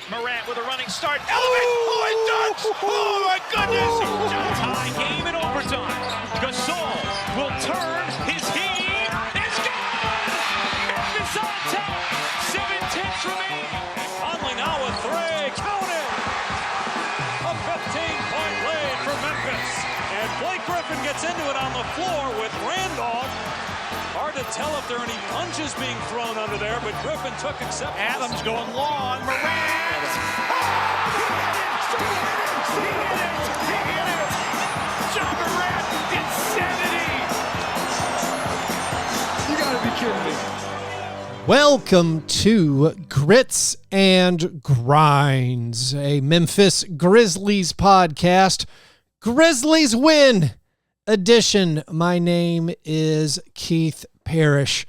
Morant with a running start. Elevate! Oh, it dunks! Oh, my goodness! Tie game in overtime. Gasol will turn his heat. It's gone! Memphis on top. 7-10 remaining. Conley now with three. Count it! A 15-point lead for Memphis. And Blake Griffin gets into it on the floor with Randolph. Hard to tell if there are any punches being thrown under there, but Griffin took acceptance. Adams going long. Morant! He hit it! John Morant! Insanity! You gotta be kidding me. Welcome to Grits and Grinds, a Memphis Grizzlies podcast. Grizzlies win edition. My name is Keith Parrish.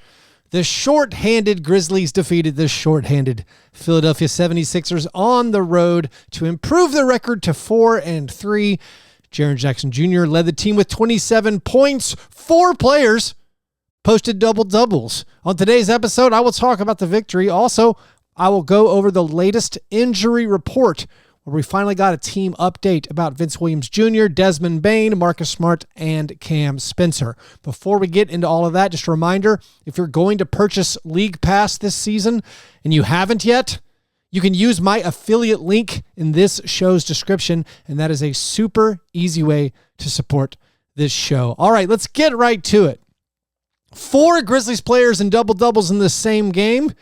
The short-handed Grizzlies defeated the short-handed Philadelphia 76ers on the road to improve the record to 4-3. Jaren Jackson Jr. led the team with 27 points. 4 players posted double-doubles. On today's episode, I will talk about the victory. Also, I will go over the latest injury report, where we finally got a team update about Vince Williams Jr., Desmond Bane, Marcus Smart, and Cam Spencer. Before we get into all of that, just a reminder, if you're going to purchase League Pass this season and you haven't yet, you can use my affiliate link in this show's description, and that is a super easy way to support this show. All right, let's get right to it. 4 Grizzlies players in double-doubles in the same game.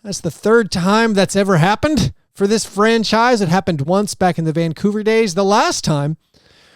That's the third time that's ever happened for this franchise. It happened once back in the Vancouver days. The last time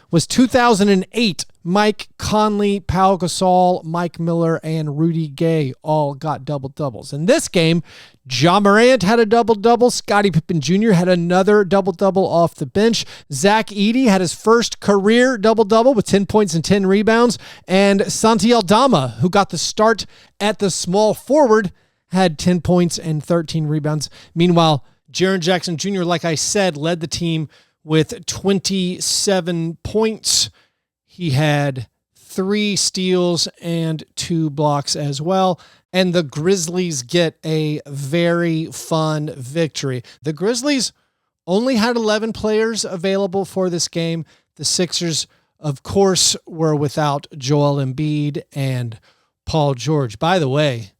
was 2008. Mike Conley, Pau Gasol, Mike Miller, and Rudy Gay all got double-doubles. In this game, Ja Morant had a double-double. Scottie Pippen Jr. had another double-double off the bench. Zach Edey had his first career double-double with 10 points and 10 rebounds. And Santi Aldama, who got the start at the small forward, had 10 points and 13 rebounds. Meanwhile, Jaren Jackson Jr., like I said, led the team with 27 points. He had 3 steals and 2 blocks as well. And the Grizzlies get a very fun victory. The Grizzlies only had 11 players available for this game. The Sixers, of course, were without Joel Embiid and Paul George. By the way,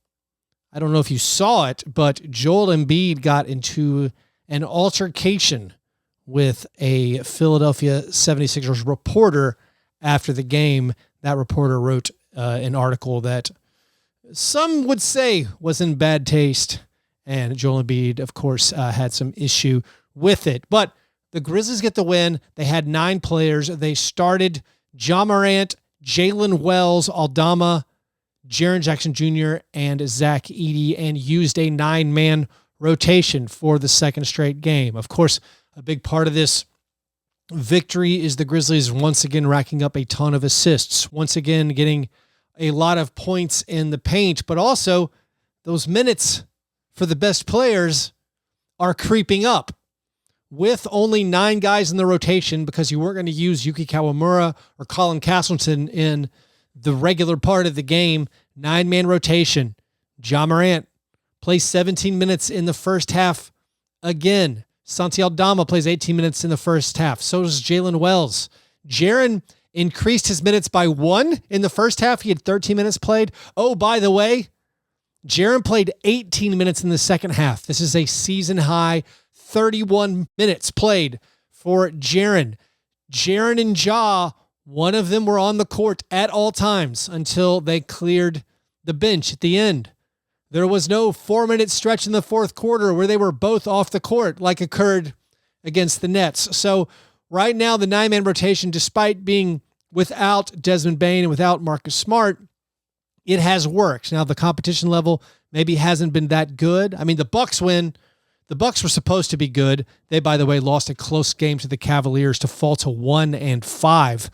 I don't know if you saw it, but Joel Embiid got into an altercation with a Philadelphia 76ers reporter after the game. That reporter wrote an article that some would say was in bad taste, and Joel Embiid, of course, had some issue with it. But the Grizzlies get the win. They had 9 players. They started Ja Morant, Jalen Wells, Aldama, Jaren Jackson Jr., and Zach Edey, and used a 9-man rotation for the second straight game. Of course, a big part of this victory is the Grizzlies once again racking up a ton of assists, once again getting a lot of points in the paint, but also those minutes for the best players are creeping up. With only 9 guys in the rotation, because you weren't going to use Yuki Kawamura or Colin Castleton in the regular part of the game, 9-man rotation. Ja Morant plays 17 minutes in the first half again. Santi Aldama plays 18 minutes in the first half. So does Jalen Wells. Jaren increased his minutes by 1 in the first half. He had 13 minutes played. Oh, by the way, Jaren played 18 minutes in the second half. This is a season high 31 minutes played for Jaren. Jaren and Ja, one of them were on the court at all times until they cleared the bench at the end. There was no 4-minute stretch in the fourth quarter where they were both off the court like occurred against the Nets. So right now, the 9-man rotation, despite being without Desmond Bane and without Marcus Smart, it has worked. Now, the competition level maybe hasn't been that good. I mean, the Bucks win. The Bucks were supposed to be good. They, by the way, lost a close game to the Cavaliers to fall to 1-5.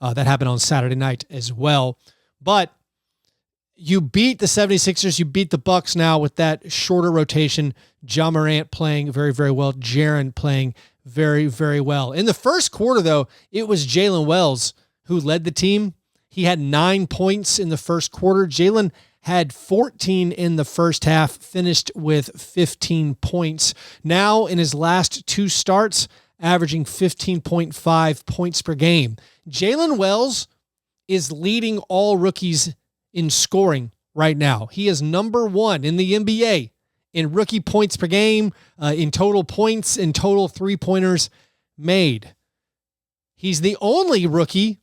That happened on Saturday night as well. But you beat the 76ers. You beat the Bucks now with that shorter rotation. Ja Morant playing very, very well. Jaren playing very, very well. In the first quarter, though, it was Jalen Wells who led the team. He had 9 points in the first quarter. Jalen had 14 in the first half, finished with 15 points. Now in his last 2 starts, averaging 15.5 points per game. Jalen Wells is leading all rookies in scoring right now. He is number 1 in the NBA in rookie points per game, in total points, in total three-pointers made. He's the only rookie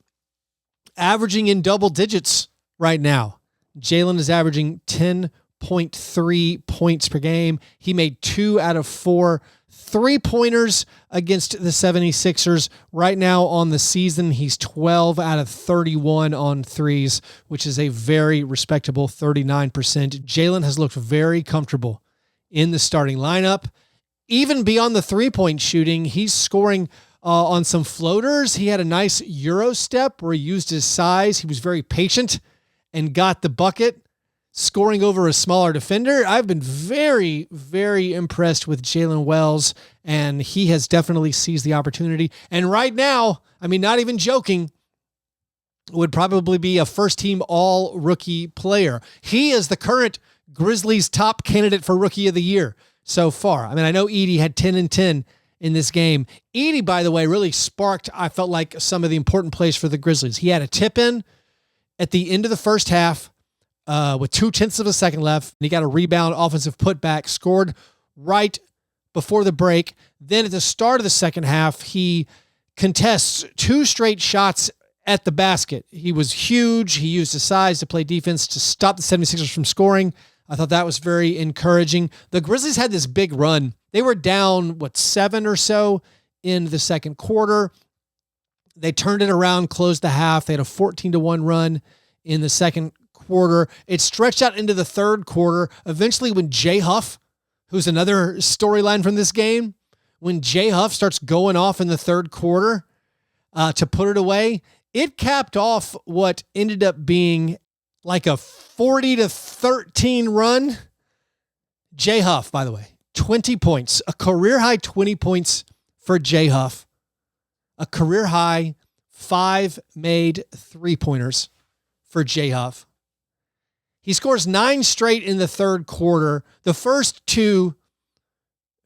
averaging in double digits right now. Jalen is averaging 10.3 points per game. He made 2 out of 4 three-pointers against the 76ers. Right now on the season, he's 12 out of 31 on threes, which is a very respectable 39%. Jalen has looked very comfortable in the starting lineup. Even beyond the three-point shooting, he's scoring on some floaters. He had a nice Euro step where he used his size. He was very patient and got the bucket, scoring over a smaller defender. I've been very, very impressed with Jalen Wells, and he has definitely seized the opportunity. And right now, I mean, not even joking, would probably be a first-team all-rookie player. He is the current Grizzlies' top candidate for Rookie of the Year so far. I mean, I know Edey had 10 and 10 in this game. Edey, by the way, really sparked, I felt like, some of the important plays for the Grizzlies. He had a tip-in at the end of the first half with 0.2 of a second left. And he got a rebound, offensive putback, scored right before the break. Then at the start of the second half, he contests 2 straight shots at the basket. He was huge. He used his size to play defense to stop the 76ers from scoring. I thought that was very encouraging. The Grizzlies had this big run. They were down, 7 or so in the second quarter. They turned it around, closed the half. They had a 14-1 run in the second quarter. It stretched out into the third quarter. Eventually, when Jay Huff, who's another storyline from this game, when Jay Huff starts going off in the third quarter to put it away, it capped off what ended up being like a 40-13 run. Jay Huff, by the way, 20 points, a career-high 20 points for Jay Huff. A career-high 5 made three-pointers for Jay Huff. He scores 9 straight in the third quarter. The first 2,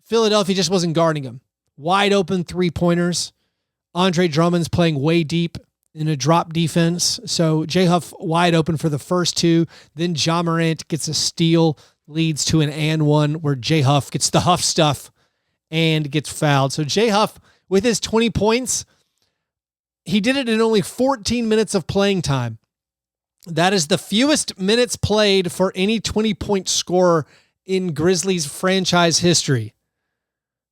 Philadelphia just wasn't guarding him. Wide open three-pointers. Andre Drummond's playing way deep in a drop defense. So Jay Huff wide open for the first 2. Then Ja Morant gets a steal, leads to an and one where Jay Huff gets the Huff stuff and gets fouled. So Jay Huff, with his 20 points, he did it in only 14 minutes of playing time. That is the fewest minutes played for any 20-point scorer in Grizzlies franchise history.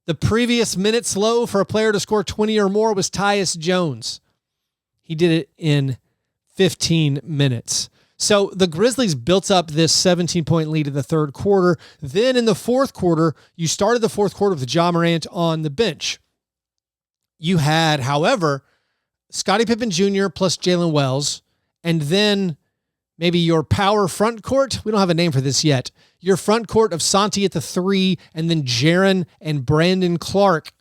The previous minutes low for a player to score 20 or more was Tyus Jones. He did it in 15 minutes. So the Grizzlies built up this 17-point lead in the third quarter. Then in the fourth quarter, you started the fourth quarter with Ja Morant on the bench. You had, however, Scottie Pippen Jr. plus Jalen Wells, and then maybe your power front court. We don't have a name for this yet. Your front court of Santi at the 3, and then Jaren and Brandon Clark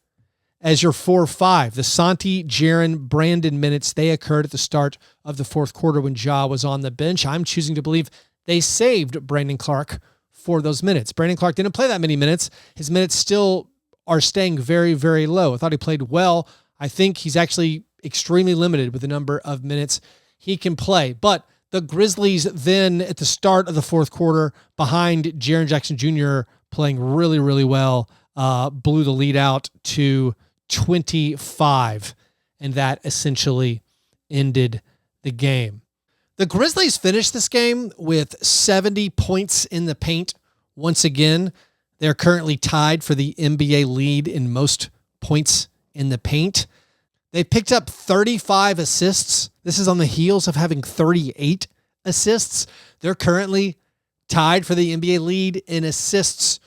as your 4-5. The Santi, Jaren, Brandon minutes, they occurred at the start of the fourth quarter when Ja was on the bench. I'm choosing to believe they saved Brandon Clark for those minutes. Brandon Clark didn't play that many minutes. His minutes still are staying very, very low. I thought he played well. I think he's actually extremely limited with the number of minutes he can play. But the Grizzlies then at the start of the fourth quarter, behind Jaren Jackson Jr. playing really, really well, blew the lead out to 25. And that essentially ended the game. The Grizzlies finished this game with 70 points in the paint. Once again, they're currently tied for the NBA lead in most points in the paint. They picked up 35 assists. This is on the heels of having 38 assists. They're currently tied for the NBA lead in assists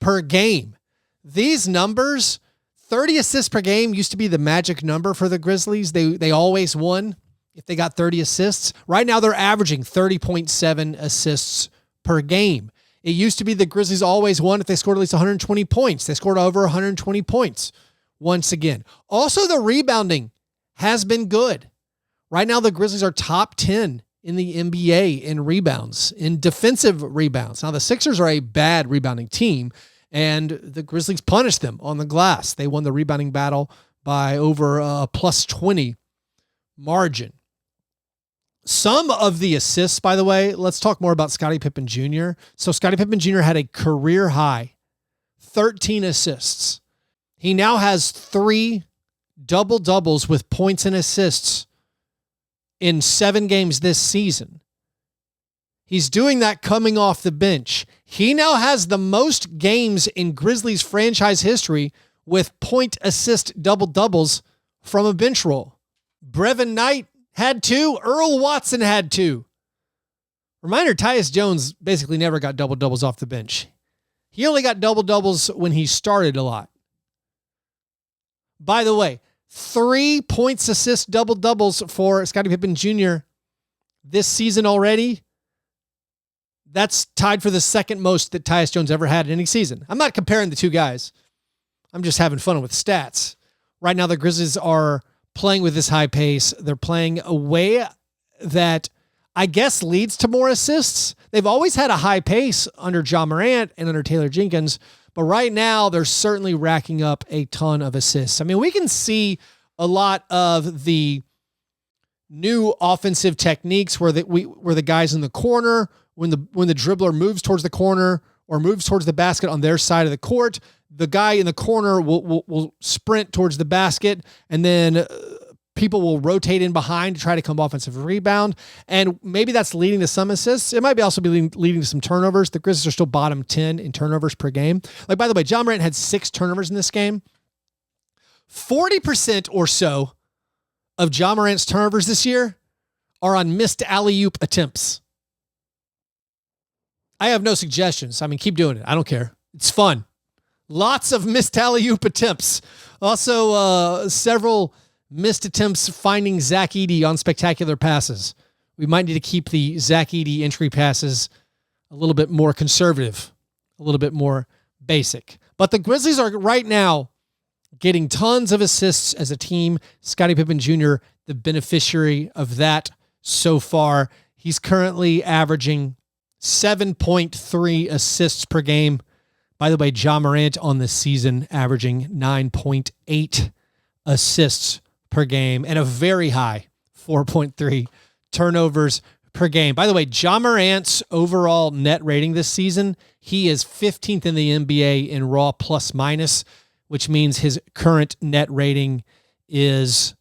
per game. These numbers, 30 assists per game, used to be the magic number for the Grizzlies. They always won if they got 30 assists. Right now they're averaging 30.7 assists per game. It used to be the Grizzlies always won if they scored at least 120 points. They scored over 120 points once again. Also, the rebounding has been good. Right now, the Grizzlies are top 10 in the NBA in rebounds, in defensive rebounds. Now, the Sixers are a bad rebounding team, and the Grizzlies punished them on the glass. They won the rebounding battle by over a plus 20 margin. Some of the assists, by the way, let's talk more about Scottie Pippen Jr. So Scottie Pippen Jr. had a career high 13 assists. He now has 3 double-doubles with points and assists in 7 games this season. He's doing that coming off the bench. He now has the most games in Grizzlies franchise history with point assist double-doubles from a bench role. Brevin Knight had 2. Earl Watson had 2. Reminder, Tyus Jones basically never got double-doubles off the bench. He only got double-doubles when he started a lot. By the way, 3 points, assists, double-doubles for Scottie Pippen Jr. this season already. That's tied for the second most that Tyus Jones ever had in any season. I'm not comparing the two guys. I'm just having fun with stats. Right now, the Grizzlies are playing with this high pace. They're playing a way that I guess leads to more assists. They've always had a high pace under Ja Morant and under Taylor Jenkins, but right now they're certainly racking up a ton of assists. I mean, we can see a lot of the new offensive techniques where the guys in the corner, when the dribbler moves towards the corner or moves towards the basket on their side of the court, the guy in the corner will sprint towards the basket, and then people will rotate in behind to try to come offensive rebound. And maybe that's leading to some assists. It might be also be leading to some turnovers. The Grizzlies are still bottom 10 in turnovers per game. Like, by the way, Ja Morant had 6 turnovers in this game. 40% or so of Ja Morant's turnovers this year are on missed alley-oop attempts. I have no suggestions. I mean, keep doing it. I don't care. It's fun. Lots of missed alley-oop attempts. Also, several missed attempts finding Zach Edey on spectacular passes. We might need to keep the Zach Edey entry passes a little bit more conservative, a little bit more basic. But the Grizzlies are right now getting tons of assists as a team. Scottie Pippen Jr., the beneficiary of that so far. He's currently averaging 7.3 assists per game. By the way, Ja Morant on this season averaging 9.8 assists per game and a very high 4.3 turnovers per game. By the way, Ja Morant's overall net rating this season, he is 15th in the NBA in raw plus minus, which means his current net rating is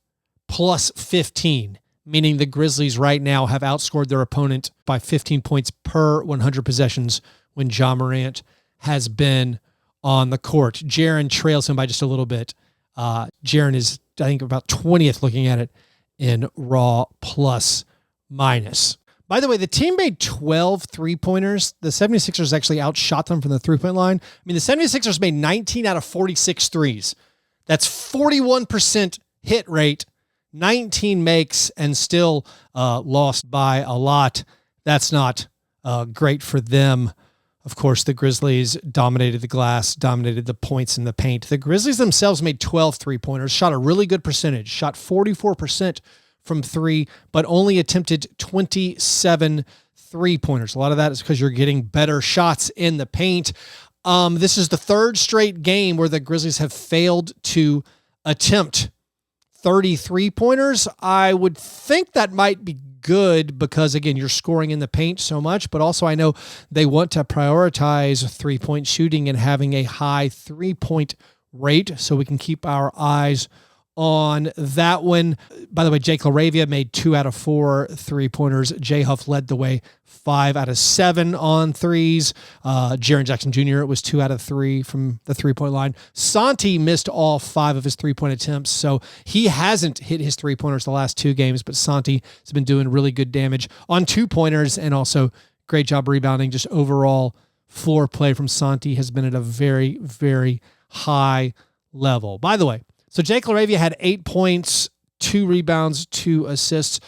plus 15, meaning the Grizzlies right now have outscored their opponent by 15 points per 100 possessions when Ja Morant has been on the court. Jaren trails him by just a little bit. Jaren is, I think, about 20th looking at it in raw plus minus. By the way, the team made 12 three-pointers. The 76ers actually outshot them from the three-point line. I mean, the 76ers made 19 out of 46 threes. That's 41% hit rate, 19 makes, and still lost by a lot. That's not great for them. Of course, the Grizzlies dominated the glass, dominated the points in the paint. The Grizzlies themselves made 12 three-pointers, shot a really good percentage, shot 44% from 3, but only attempted 27 three-pointers. A lot of that is because you're getting better shots in the paint. This is the 3rd straight game where the Grizzlies have failed to attempt 30 three-pointers. I would think that might be good because, again, you're scoring in the paint so much, but also I know they want to prioritize three-point shooting and having a high three-point rate, so we can keep our eyes on that one. By the way, Jake LaRavia made 2 out of 4 three-pointers. Jay Huff led the way, 5 out of 7 on threes. Jaren Jackson Jr. was 2 out of 3 from the three-point line. Santi missed all 5 of his three-point attempts, so he hasn't hit his three-pointers the last 2 games, but Santi has been doing really good damage on 2-pointers, and also great job rebounding. Just overall floor play from Santi has been at a very, very high level. By the way, so Jake LaRavia had 8 points, 2 rebounds, 2 assists.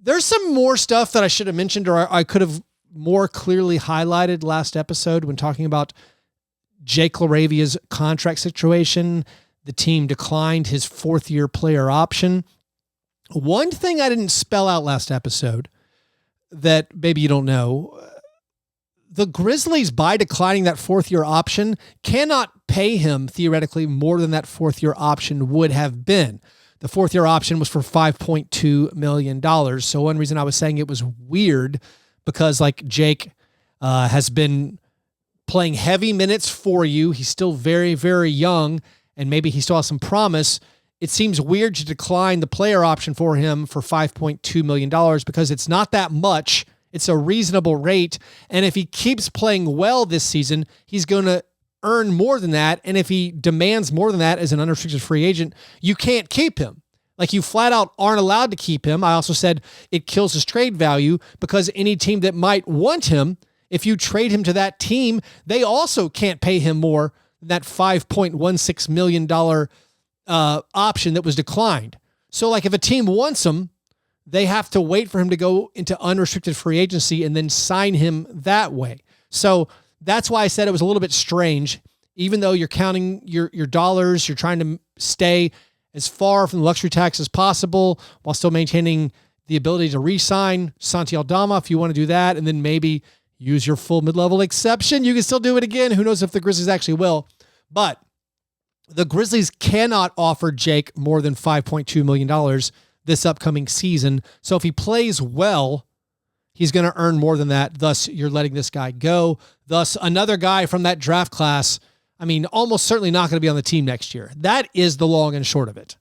There's some more stuff that I should have mentioned, or I could have more clearly highlighted last episode when talking about Jake LaRavia's contract situation. The team declined his 4th-year player option. One thing I didn't spell out last episode, that maybe you don't know. The Grizzlies, by declining that fourth-year option, cannot pay him theoretically more than that fourth-year option would have been. The fourth-year option was for $5.2 million. So one reason I was saying it was weird because like Jake has been playing heavy minutes for you. He's still very, very young, and maybe he still has some promise. It seems weird to decline the player option for him for $5.2 million because it's not that much. It's a reasonable rate. And if he keeps playing well this season, he's going to earn more than that. And if he demands more than that as an unrestricted free agent, you can't keep him. Like, you flat out aren't allowed to keep him. I also said it kills his trade value because any team that might want him, if you trade him to that team, they also can't pay him more than that $5.16 million option that was declined. So like, if a team wants him, they have to wait for him to go into unrestricted free agency and then sign him that way. So that's why I said it was a little bit strange. Even though you're counting your dollars, you're trying to stay as far from the luxury tax as possible while still maintaining the ability to re-sign Santi Aldama if you want to do that, and then maybe use your full mid-level exception. You can still do it again. Who knows if the Grizzlies actually will. But the Grizzlies cannot offer Jake more than $5.2 million this upcoming season. So if he plays well, he's going to earn more than that. Thus, you're letting this guy go. Thus, another guy from that draft class, I mean, almost certainly not going to be on the team next year. That is the long and short of it.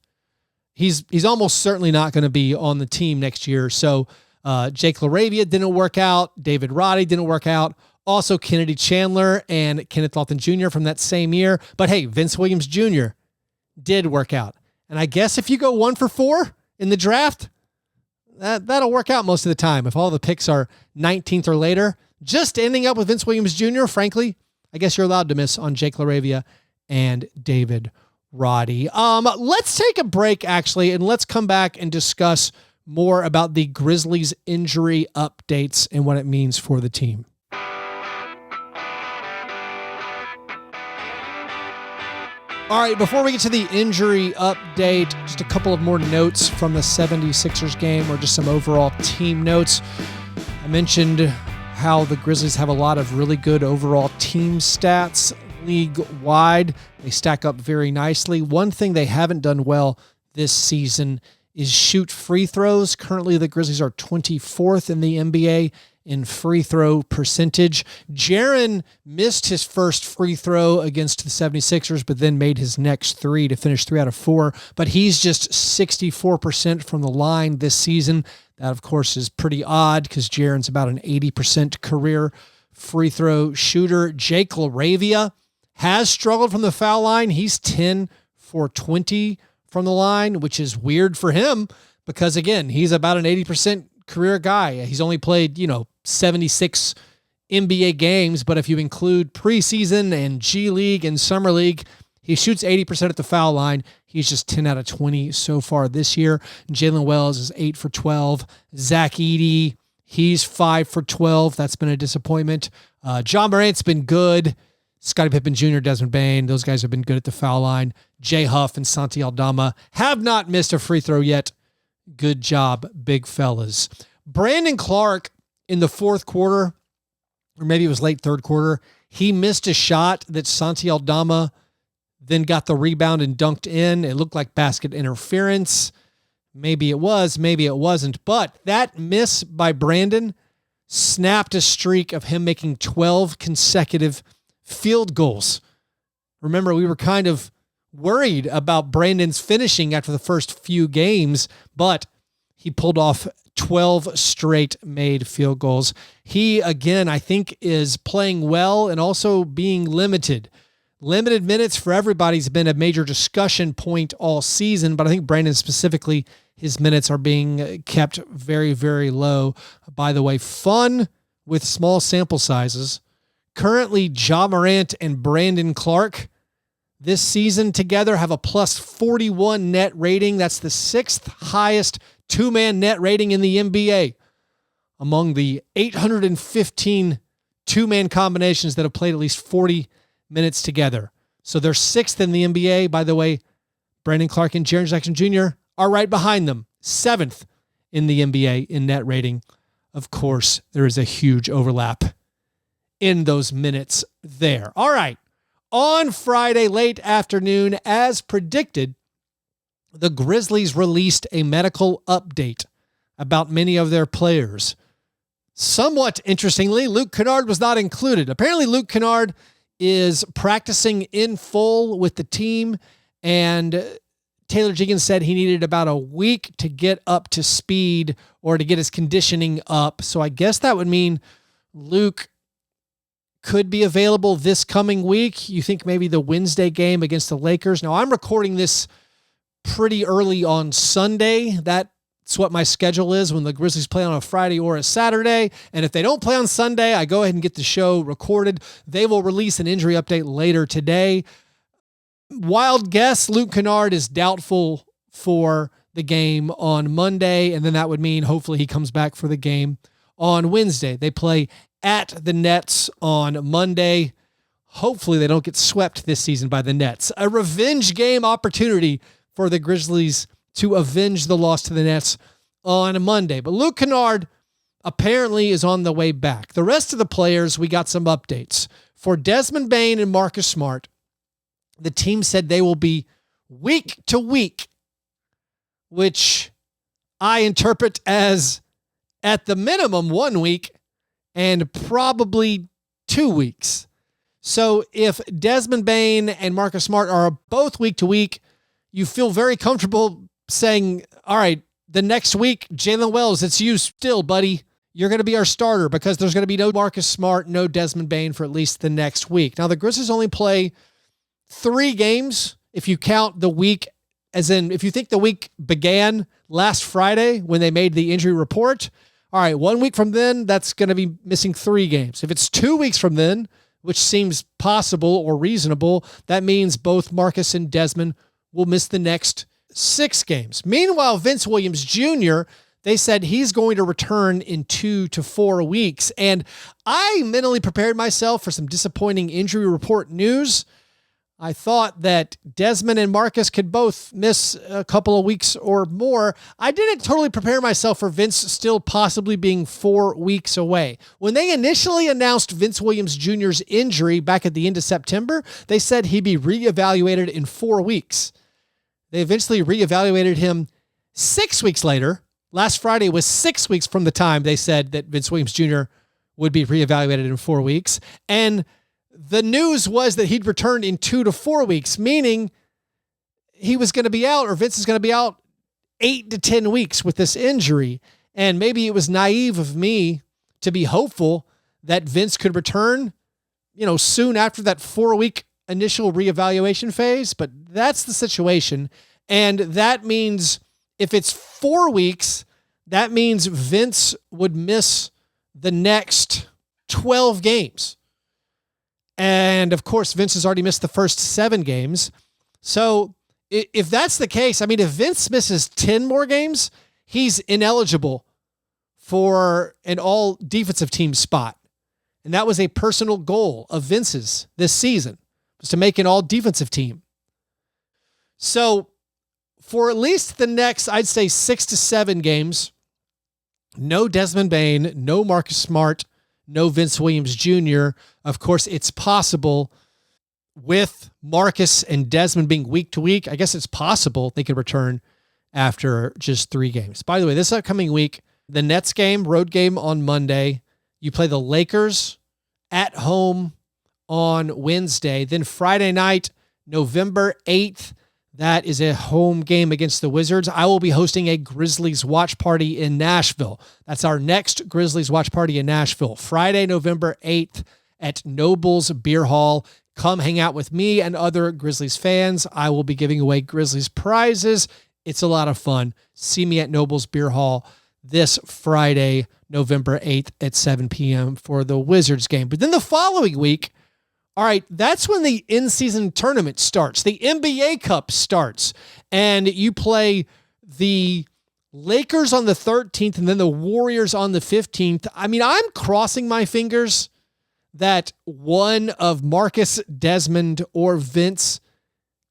He's almost certainly not going to be on the team next year. So Jake LaRavia didn't work out. David Roddy didn't work out. Also, Kennedy Chandler and Kenneth Lofton Jr. from that same year. But hey, Vince Williams Jr. did work out. And I guess if you go 1 for 4 in the draft, that'll work out most of the time. If all the picks are 19th or later, just ending up with Vince Williams Jr., frankly, I guess you're allowed to miss on Jake LaRavia and David Roddy. Let's take a break, actually, and let's come back and discuss more about the Grizzlies injury updates and what it means for the team. All right, before we get to the injury update, just a couple of more notes from the 76ers game, or just some overall team notes. I mentioned how the Grizzlies have a lot of really good overall team stats league-wide. They stack up very nicely. One thing they haven't done well this season is shoot free throws. Currently, the Grizzlies are 24th in the NBA in free throw percentage. Jaren missed his first free throw against the 76ers, but then made his next 3 to finish 3 out of 4. But he's just 64% from the line this season. That, of course, is pretty odd because Jaren's about an 80% career free throw shooter. Jake LaRavia has struggled from the foul line. He's 10 for 20 from the line, which is weird for him because, again, he's about an 80% career guy. He's only played, 76 NBA games, but if you include preseason and G League and Summer League, he shoots 80% at the foul line. He's just 10 out of 20 so far this year. Jalen Wells is 8 for 12. Zach Edey, he's 5 for 12. That's been a disappointment. John Morant's been good. Scottie Pippen Jr., Desmond Bane, those guys have been good at the foul line. Jay Huff and Santi Aldama have not missed a free throw yet. Good job, big fellas. Brandon Clark in the fourth quarter, or maybe it was late third quarter, he missed a shot that Santi Aldama then got the rebound and dunked in. It looked like basket interference. Maybe it was, maybe it wasn't. But that miss by Brandon snapped a streak of him making 12 consecutive field goals. Remember, we were kind of worried about Brandon's finishing after the first few games, but he pulled off 12 straight made field goals. He, again, I think is playing well and also being limited. Limited minutes for everybody's been a major discussion point all season, but I think Brandon specifically, his minutes are being kept very, very low. By the way, fun with small sample sizes. Currently, Ja Morant and Brandon Clark this season together have a plus 41 net rating. That's the 6th highest two-man net rating in the NBA among the 815 two-man combinations that have played at least 40 minutes together. So they're 6th in the NBA. By the way, Brandon Clark and Jaren Jackson Jr. are right behind them, 7th in the NBA in net rating of course, there is a huge overlap in those minutes there. All right. On Friday, late afternoon, as predicted, the Grizzlies released a medical update about many of their players. Somewhat interestingly, Luke Kennard was not included. Apparently, Luke Kennard is practicing in full with the team, and Taylor Jenkins said he needed about a week to get up to speed or to get his conditioning up. So I guess that would mean Luke could be available this coming week. You think maybe the Wednesday game against the Lakers? Now, I'm recording this pretty early on Sunday. That's what my schedule is when the Grizzlies play on a Friday or a Saturday. And if they don't play on Sunday, I go ahead and get the show recorded. They will release an injury update later today. Wild guess, Luke Kennard is doubtful for the game on Monday, and then that would mean hopefully he comes back for the game on Wednesday. They play at the Nets on Monday. Hopefully they don't get swept this season by the Nets. A revenge game opportunity for the Grizzlies to avenge the loss to the Nets on Monday. But Luke Kennard apparently is on the way back. The rest of the players, we got some updates. For Desmond Bane and Marcus Smart, the team said they will be week to week, which I interpret as at the minimum 1 week and probably 2 weeks. So if Desmond Bane and Marcus Smart are both week to week, you feel very comfortable saying, all right, the next week, Jalen Wells, it's you still, buddy. You're going to be our starter because there's going to be no Marcus Smart, no Desmond Bane for at least the next week. Now, the Grizzlies only play 3 games if you count the week, as in if you think the week began last Friday when they made the injury report. All right, 1 week from then, that's going to be missing 3 games. If it's 2 weeks from then, which seems possible or reasonable, that means both Marcus and Desmond will miss the next 6 games. Meanwhile, Vince Williams Jr., they said he's going to return in 2 to 4 weeks. And I mentally prepared myself for some disappointing injury report news. I thought that Desmond and Marcus could both miss a couple of weeks or more. I didn't totally prepare myself for Vince still possibly being 4 weeks away. When they initially announced Vince Williams Jr.'s injury back at the end of September, they said he'd be reevaluated in 4 weeks. They eventually reevaluated him 6 weeks later. Last Friday was 6 weeks from the time they said that Vince Williams Jr. would be reevaluated in 4 weeks. And the news was that he'd returned in 2 to 4 weeks, meaning he was going to be out, or Vince is going to be out 8 to 10 weeks with this injury. And maybe it was naive of me to be hopeful that Vince could return, soon after that 4-week initial reevaluation phase, but that's the situation. And that means if it's 4 weeks, that means Vince would miss the next 12 games. And of course, Vince has already missed the first 7 games. So if that's the case, if Vince misses 10 more games, he's ineligible for an all defensive team spot. And that was a personal goal of Vince's this season, was to make an all defensive team. So for at least the next, I'd say 6 to 7 games, no Desmond Bane, no Marcus Smart, no Vince Williams Jr. Of course, it's possible with Marcus and Desmond being week to week. I guess it's possible they could return after just 3 games. By the way, this upcoming week, the Nets game, road game on Monday. You play the Lakers at home on Wednesday. Then Friday night, November 8th, that is a home game against the Wizards. I will be hosting a Grizzlies watch party in Nashville. That's our next Grizzlies watch party in Nashville. Friday, November 8th at Noble's Beer Hall. Come hang out with me and other Grizzlies fans. I will be giving away Grizzlies prizes. It's a lot of fun. See me at Noble's Beer Hall this Friday, November 8th at 7 p.m. for the Wizards game. But then the following week, all right, that's when the in-season tournament starts. The NBA Cup starts, and you play the Lakers on the 13th and then the Warriors on the 15th. I'm crossing my fingers that one of Marcus, Desmond, or Vince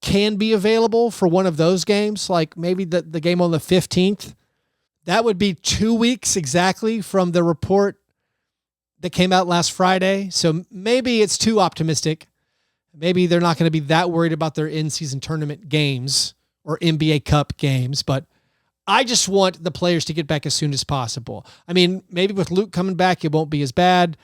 can be available for one of those games, like maybe the game on the 15th. That would be 2 weeks exactly from the report that came out last Friday. So maybe it's too optimistic. Maybe they're not going to be that worried about their in-season tournament games or NBA Cup games, but I just want the players to get back as soon as possible. I mean, maybe with Luke coming back, it won't be as bad.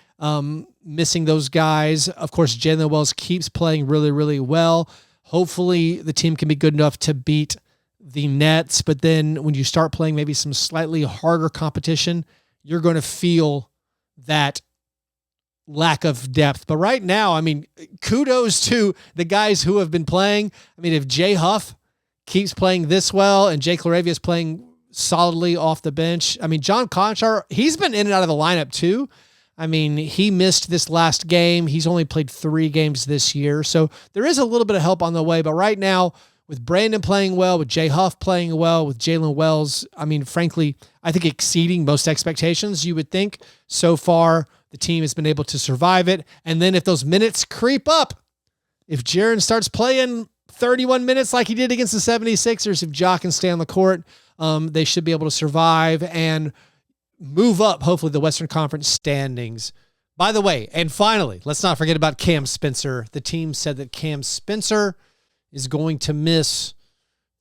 Missing those guys. Of course, Jalen Wells keeps playing really, really well. Hopefully the team can be good enough to beat the Nets, but then when you start playing maybe some slightly harder competition, you're going to feel that lack of depth. But right now, I mean, kudos to the guys who have been playing. I mean, if Jay Huff keeps playing this well and Jay Claravia is playing solidly off the bench, I mean, John Conchar, he's been in and out of the lineup too. I mean, he missed this last game. He's only played 3 games this year. So there is a little bit of help on the way. But right now, with Brandon playing well, with Jay Huff playing well, with Jalen Wells, I mean, frankly, I think exceeding most expectations, you would think. So far, the team has been able to survive it. And then if those minutes creep up, if Jaren starts playing 31 minutes like he did against the 76ers, if Ja can stay on the court, they should be able to survive and move up, hopefully, the Western Conference standings. By the way, and finally, let's not forget about Cam Spencer. The team said that Cam Spencer is going to miss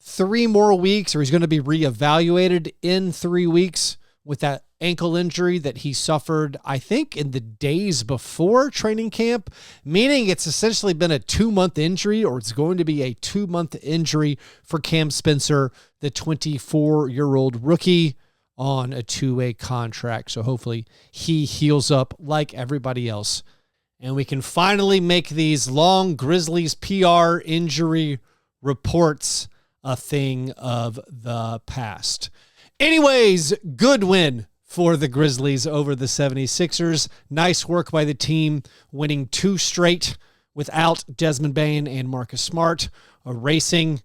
3 more weeks, or he's going to be reevaluated in 3 weeks with that ankle injury that he suffered, I think, in the days before training camp, meaning it's essentially been a 2-month injury, or it's going to be a 2-month injury for Cam Spencer, the 24-year-old rookie on a 2-way contract. So hopefully he heals up like everybody else, and we can finally make these long Grizzlies PR injury reports a thing of the past. Anyways, good win for the Grizzlies over the 76ers. Nice work by the team, winning 2 straight without Desmond Bane and Marcus Smart, erasing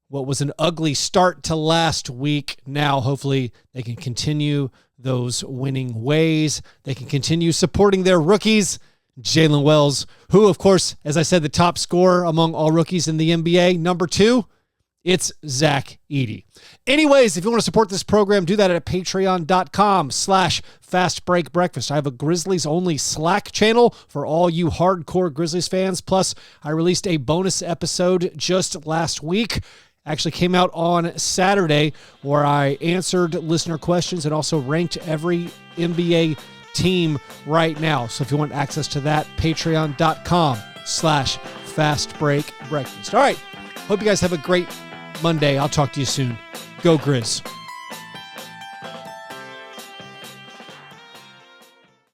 what was an ugly start to last week. Now, hopefully, they can continue those winning ways. They can continue supporting their rookies. Jalen Wells, who, of course, as I said, the top scorer among all rookies in the NBA. Number 2, it's Zach Edey. Anyways, if you want to support this program, do that at patreon.com/fastbreakbreakfast. I have a Grizzlies only Slack channel for all you hardcore Grizzlies fans. Plus, I released a bonus episode just last week. Actually came out on Saturday, where I answered listener questions and also ranked every NBA team right now. So if you want access to that, patreon.com/fastbreakbreakfast. All right. Hope you guys have a great Monday. I'll talk to you soon. Go Grizz.